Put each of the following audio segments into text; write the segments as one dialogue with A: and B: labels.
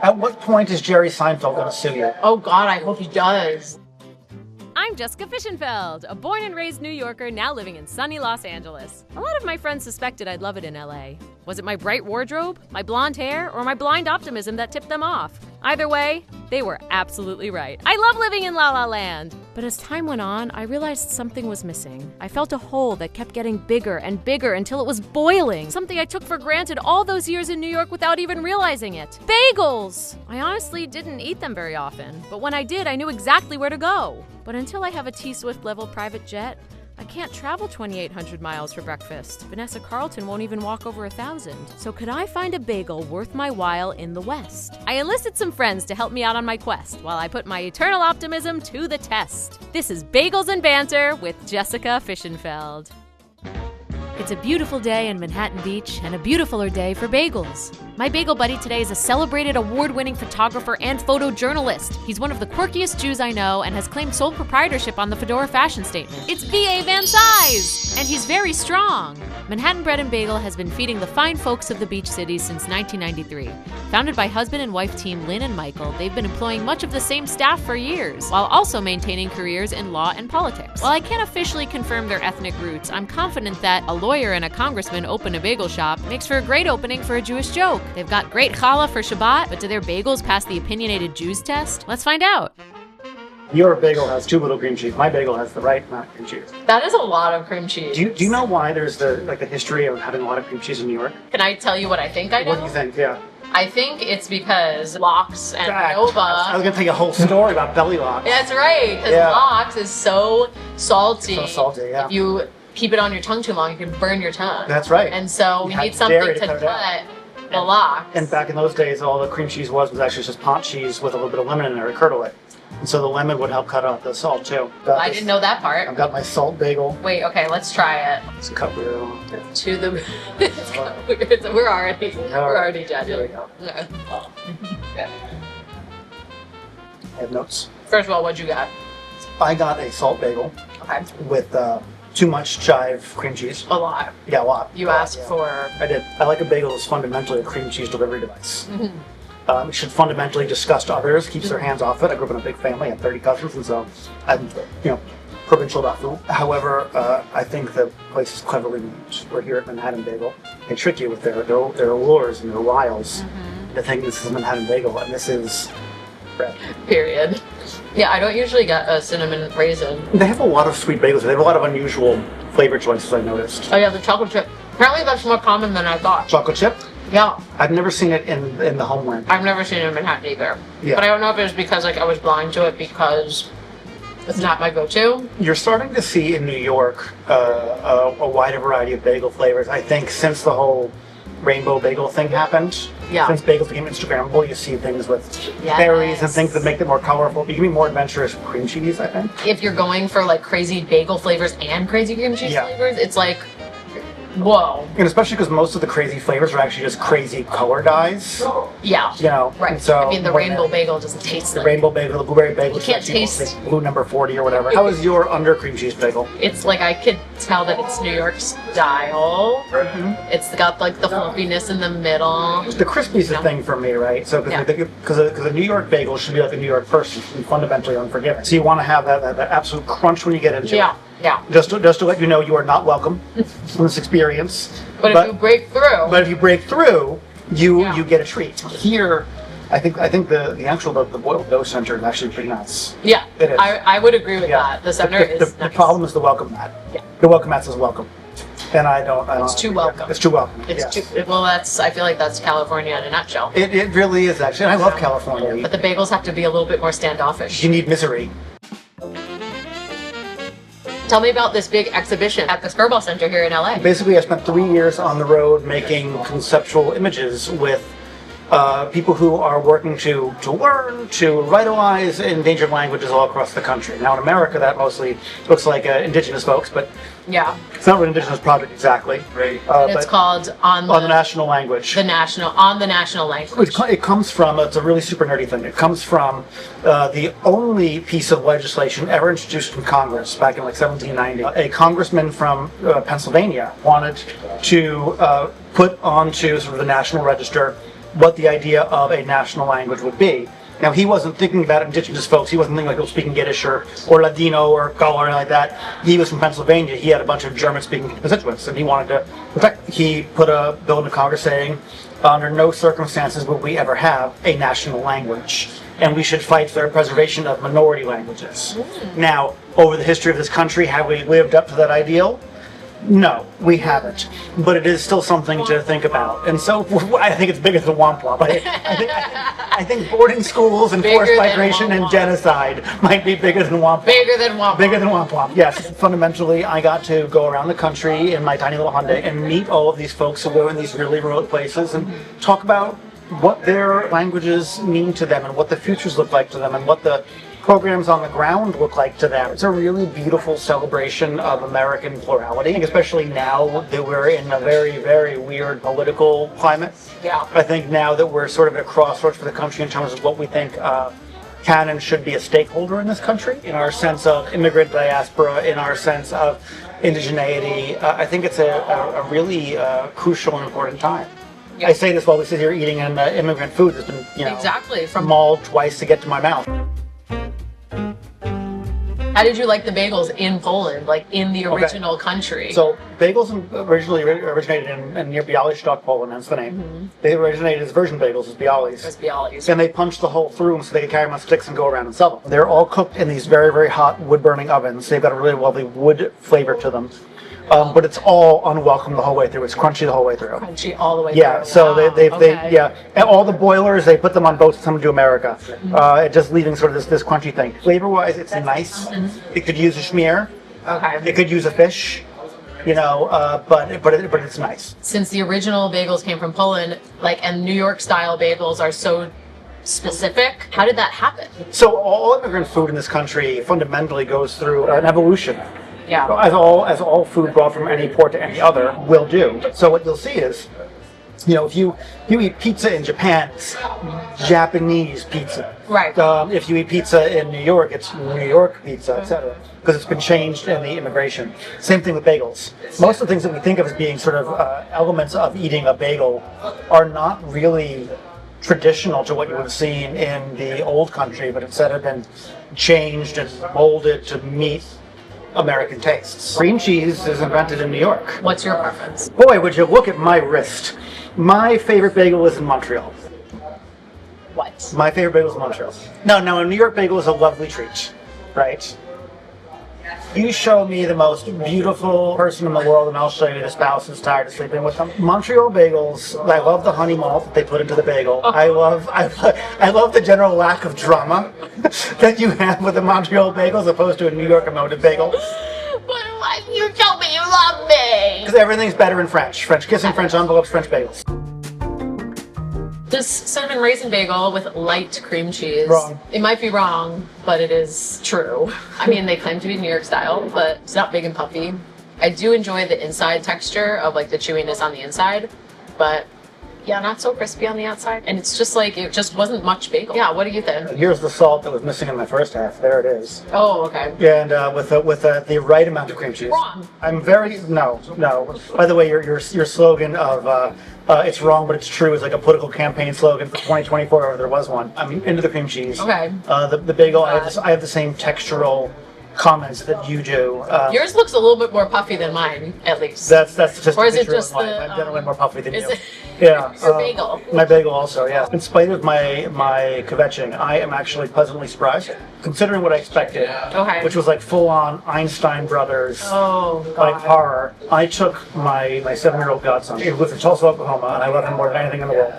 A: At what point is Jerry Seinfeld going to sue you?
B: Oh God, I hope he does.
C: I'm Jessica Fischenfeld, a born and raised New Yorker now living in sunny Los Angeles. A lot of my friends suspected I'd love it in LA. Was it my bright wardrobe, my blonde hair, or my blind optimism that tipped them off? Either way, they were absolutely right. I love living in La La Land. But as time went on, I realized something was missing. I felt a hole that kept getting bigger and bigger until it was boiling. Something I took for granted all those years in New York without even realizing it. Bagels! I honestly didn't eat them very often, but when I did, I knew exactly where to go. But until I have a T-Swift level private jet, I can't travel 2,800 miles for breakfast. Vanessa Carlton won't even walk over 1,000. So could I find a bagel worth my while in the West? I enlisted some friends to help me out on my quest while I put my eternal optimism to the test. This is Bagels and Banter with Jessica Fischenfeld. It's a beautiful day in Manhattan Beach and a beautifuler day for bagels. My bagel buddy today is a celebrated award-winning photographer and photojournalist. He's one of the quirkiest Jews I know and has claimed sole proprietorship on the fedora fashion statement. It's V.A. Van Sise! And he's very strong. Manhattan Bread Bagel has been feeding the fine folks of the beach cities since 1993. Founded by husband and wife team Lynn and Michael, they've been employing much of the same staff for years, while also maintaining careers in law and politics. While I can't officially confirm their ethnic roots, I'm confident that a lawyer and a congressman open a bagel shop makes for a great opening for a Jewish joke. They've got great challah for Shabbat, but do their bagels pass the opinionated Jews test? Let's find out.
A: Your bagel has too little cream cheese. My bagel has the right amount of cream cheese.
B: That is a lot of cream cheese.
A: Do you know why there's the history of having a lot of cream cheese in New York?
B: Can I tell you what I think I know?
A: What do you think? Yeah.
B: I think it's because Lox and
A: I
B: Nova.
A: was going to tell you a whole story about belly lox.
B: That's right, because
A: Yeah.
B: Lox is so salty.
A: So salty, yeah.
B: If you keep it on your tongue too long, you can burn your tongue.
A: That's right.
B: And so
A: You
B: we
A: had
B: need something
A: dairy
B: to
A: to cut it out.
B: cut the Lox.
A: And back in those days, all the cream cheese was actually just pot cheese with a little bit of lemon in there to curdle it. And so the lemon would help cut out the salt too.
B: I didn't know that part.
A: I've got my salt bagel.
B: Wait, okay, let's try it.
A: It's cut weird.
B: To the it's cut weird. So we're already judging.
A: Here we go.
B: Okay.
A: I have notes.
B: First of all, what'd you got?
A: I got a salt bagel
B: Okay.
A: with too much chive cream cheese.
B: A lot.
A: Yeah, a lot.
B: You asked
A: Yeah.
B: for.
A: I did. I like a bagel that's fundamentally a cream cheese delivery device.
B: Mhm.
A: It should fundamentally disgust others, keeps their hands off it. I grew up in a big family, I have 30 cousins, and so I'm, provincial about food. However, I think the place is cleverly named. We're here at Manhattan Bagel. They trick you with their allures and their wiles. They think this is Manhattan Bagel, and this is bread.
B: Period. Yeah, I don't usually get a cinnamon raisin.
A: They have a lot of sweet bagels. They have a lot of unusual flavor choices, I noticed.
B: Oh yeah, the chocolate chip. Apparently that's more common than I thought.
A: Chocolate chip?
B: Yeah,
A: I've never seen it in the homeland.
B: I've never seen it in Manhattan either.
A: Yeah.
B: But I don't know if it was because I was blind to it because it's not my go-to.
A: You're starting to see in New York a wider variety of bagel flavors. I think since the whole rainbow bagel thing happened,
B: Yeah.
A: since bagels became Instagrammable, you see things with
B: Yes.
A: berries and things that make them more colorful. You can be more adventurous with cream cheese, I think.
B: If you're going for like crazy bagel flavors and crazy cream cheese
A: Yeah.
B: flavors, it's like, whoa.
A: And especially because most of the crazy flavors are actually just crazy color dyes.
B: Yeah.
A: Right.
B: Right.
A: So
B: I mean, the
A: when
B: rainbow bagel doesn't taste
A: the
B: like.
A: rainbow bagel, the blueberry bagel,
B: You can't
A: people
B: taste-
A: say blue number 40 or whatever. How is your under cream cheese bagel?
B: It's like I could tell that it's New York style. It's got like the fluffyness in the middle.
A: The crispy is the
B: Yeah.
A: thing for me, right? So
B: Yeah.
A: because a New York bagel should be like a New York person, and fundamentally unforgiving. So you want to have that absolute crunch when you get into
B: Yeah.
A: it.
B: Yeah.
A: Just to let you know you are not welcome from this experience.
B: But if you break through.
A: But if you break through, you
B: Yeah.
A: get a treat. Here, I think the boiled dough center is actually pretty nice.
B: Yeah.
A: It is.
B: I would agree with
A: Yeah.
B: that. The center is
A: The
B: nice.
A: problem is the welcome mat.
B: Yeah.
A: The welcome mat says welcome, and I don't.
B: It's too welcome.
A: It's too welcome.
B: It's
A: yes.
B: too, well, I feel like that's California in a nutshell.
A: It really is actually. And I love California.
B: But the bagels have to be a little bit more standoffish.
A: You need misery.
B: Tell me about this big exhibition at the Skirball Center here in LA.
A: Basically, I spent 3 years on the road making conceptual images with people who are working to learn, to revitalize endangered languages all across the country. Now in America, that mostly looks like indigenous folks, but
B: Yeah.
A: it's not an indigenous project exactly. Right.
B: And it's called on
A: On the national language.
B: the national language.
A: It comes from, it's a really super nerdy thing, it comes from the only piece of legislation ever introduced in Congress back in like 1790. A congressman from Pennsylvania wanted to put onto sort of the National Register what the idea of a national language would be. Now, he wasn't thinking about indigenous folks. He wasn't thinking like people speaking Yiddish or Ladino or Gullah or anything like that. He was from Pennsylvania. He had a bunch of German-speaking constituents, and he wanted to protect. He put a bill into Congress saying, under no circumstances will we ever have a national language, and we should fight for the preservation of minority languages. Now, over the history of this country, have we lived up to that ideal? No, we haven't, but it is still something to think about. And so I think it's bigger than womp womp. I think boarding schools and forced migration and genocide might be bigger than womp womp.
B: Bigger than womp womp.
A: Bigger than womp womp, yes. Fundamentally, I got to go around the country in my tiny little Hyundai and meet all of these folks who live in these really remote places and talk about what their languages mean to them and what the futures look like to them and what the programs on the ground look like to them. It's a really beautiful celebration of American plurality, especially now that we're in a very, very weird political climate.
B: Yeah.
A: I think now that we're sort of at a crossroads for the country in terms of what we think can and should be a stakeholder in this country, in our sense of immigrant diaspora, in our sense of indigeneity. I think it's a really crucial and important time.
B: Yeah.
A: I say this while we sit here eating an immigrant food that's been,
B: Exactly.
A: mauled twice to get to my mouth.
B: How did you like the bagels in Poland, like in the original country?
A: So bagels originally originated in near Białystok, Poland, hence the name. They originated as version bagels, as Bialis.
B: As Bialis.
A: And they punched the hole through them so they could carry them on sticks and go around and sell them. They're all cooked in these very, very hot wood-burning ovens. They've got a really lovely wood flavor to them. But it's all unwelcome the whole way through. It's crunchy the whole way through.
B: Crunchy all the way
A: Yeah,
B: through.
A: so
B: Wow.
A: they and all the boilers, they put them on boats to come to America. Just leaving sort of this crunchy thing. Flavor-wise, it's nice. It could use a schmear.
B: Okay.
A: It could use a fish. But it's nice.
B: Since the original bagels came from Poland, and New York style bagels are so specific, how did that happen?
A: So all immigrant food in this country fundamentally goes through an evolution.
B: Yeah.
A: As all food brought from any port to any other will do. So what you'll see is, if you eat pizza in Japan, it's Japanese pizza.
B: Right.
A: If you eat pizza in New York, it's New York pizza, etc. Because it's been changed in the immigration. Same thing with bagels. Most of the things that we think of as being sort of elements of eating a bagel are not really traditional to what you would have seen in the old country, but instead have been changed and molded to meet American tastes. Cream cheese is invented in New York.
B: What's your preference?
A: Boy, would you look at my wrist. My favorite bagel is in Montreal.
B: What?
A: My favorite bagel is in Montreal. No, a New York bagel is a lovely treat, right? You show me the most beautiful person in the world and I'll show you the spouse who's tired of sleeping with them. Montreal bagels, I love the honey malt that they put into the bagel. I love the general lack of drama that you have with a Montreal bagel as opposed to a New York emotive bagel.
B: But you told me you love me!
A: Because everything's better in French. French kissing, French envelopes, French bagels.
B: This cinnamon raisin bagel with light cream cheese.
A: Wrong.
B: It might be wrong, but it is true. I mean, they claim to be New York style, but it's not big and puffy. I do enjoy the inside texture of the chewiness on the inside, but yeah, not so crispy on the outside. And it's just it just wasn't much bagel. Yeah, what do you think?
A: Here's the salt that was missing in my first half. There it is.
B: Oh, okay.
A: And with the right amount of cream cheese.
B: Wrong.
A: I'm very no. By the way, your slogan of it's wrong but it's true is like a political campaign slogan for 2024, or there was one. I'm into the cream cheese.
B: Okay.
A: The bagel, I have the same textural comments that you do.
B: Yours looks a little bit more puffy than mine, at least.
A: That's statistically
B: Or is it
A: true
B: just
A: in life.
B: the,
A: I'm generally more puffy than
B: is
A: you.
B: it-
A: Yeah.
B: Your bagel.
A: My bagel also, yeah. In spite of my kvetching, I am actually pleasantly surprised, considering what I expected.
B: Okay.
A: Which was full-on Einstein Brothers.
B: Oh, God.
A: Horror. I took my 7-year-old godson. He lives in Tulsa, Oklahoma, and I love him more than anything in the world.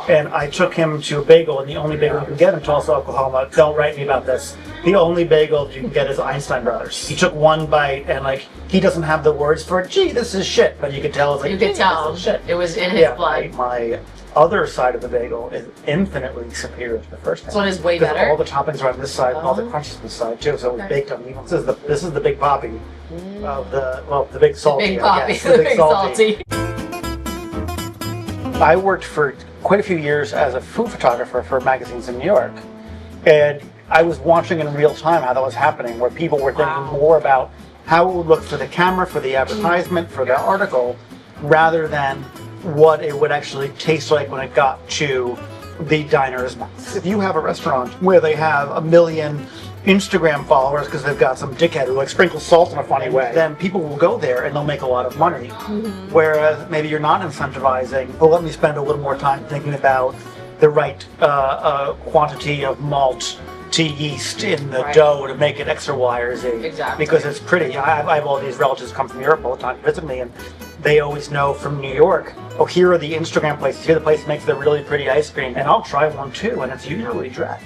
A: And I took him to a bagel, and the only bagel you can get in Tulsa, Oklahoma, don't write me about this, the only bagel you can get is Einstein Brothers. He took one bite, and he doesn't have the words for it. Gee, this is shit. But you could tell
B: You could tell.
A: this is shit.
B: It was in his blood.
A: My other side of the bagel is infinitely superior to the first half.
B: This one is way
A: Because
B: better?
A: all the toppings are on this side, and all the
B: Oh.
A: crunch is on this side too. So it was
B: Okay.
A: baked uneven. This is the big poppy of the big salty.
B: Big
A: I
B: poppy,
A: guess.
B: the big salty.
A: I worked for quite a few years as a food photographer for magazines in New York, and I was watching in real time how that was happening, where people were thinking more about how it would look for the camera, for the advertisement, for the article, rather than what it would actually taste like when it got to the diner's mouth. If you have a restaurant where they have 1 million Instagram followers because they've got some dickhead who like sprinkles salt in a funny way, then people will go there and they'll make a lot of money. Whereas maybe you're not incentivizing, well, let me spend a little more time thinking about the right quantity of malt to yeast in the dough to make it X or Y or Z.
B: Exactly.
A: Because it's pretty. I have all these relatives come from Europe all the time to visit me, and they always know from New York, oh, here are the Instagram places, here are the place that makes the really pretty ice cream, and I'll try one too, and it's usually dry.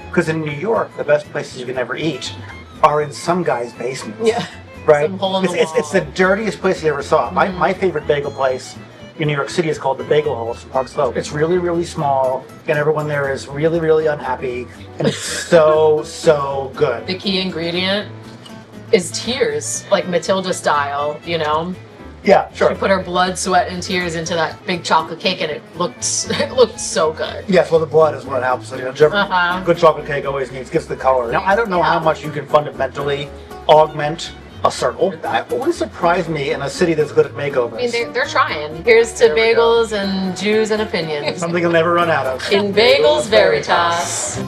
A: Because in New York, the best places you can ever eat are in some guy's basement.
B: Yeah.
A: Right?
B: Some hole in the
A: It's the dirtiest place you ever saw. My favorite bagel place in New York City is called the Bagel Hole in Park Slope. It's really, really small, and everyone there is really, really unhappy, and it's so, so good.
B: The key ingredient is tears, like Matilda style, you know?
A: Yeah, sure.
B: She put her blood, sweat, and tears into that big chocolate cake, and it looked so good.
A: Yes, well, the blood is what helps. You know, good chocolate cake always gives the color. Now, I don't know how much you can fundamentally augment a circle. That always surprised me in a city that's good at makeovers.
B: I mean, they're trying. Here's to bagels and Jews and opinions.
A: Something you'll never run out of.
B: In Bagels Veritas.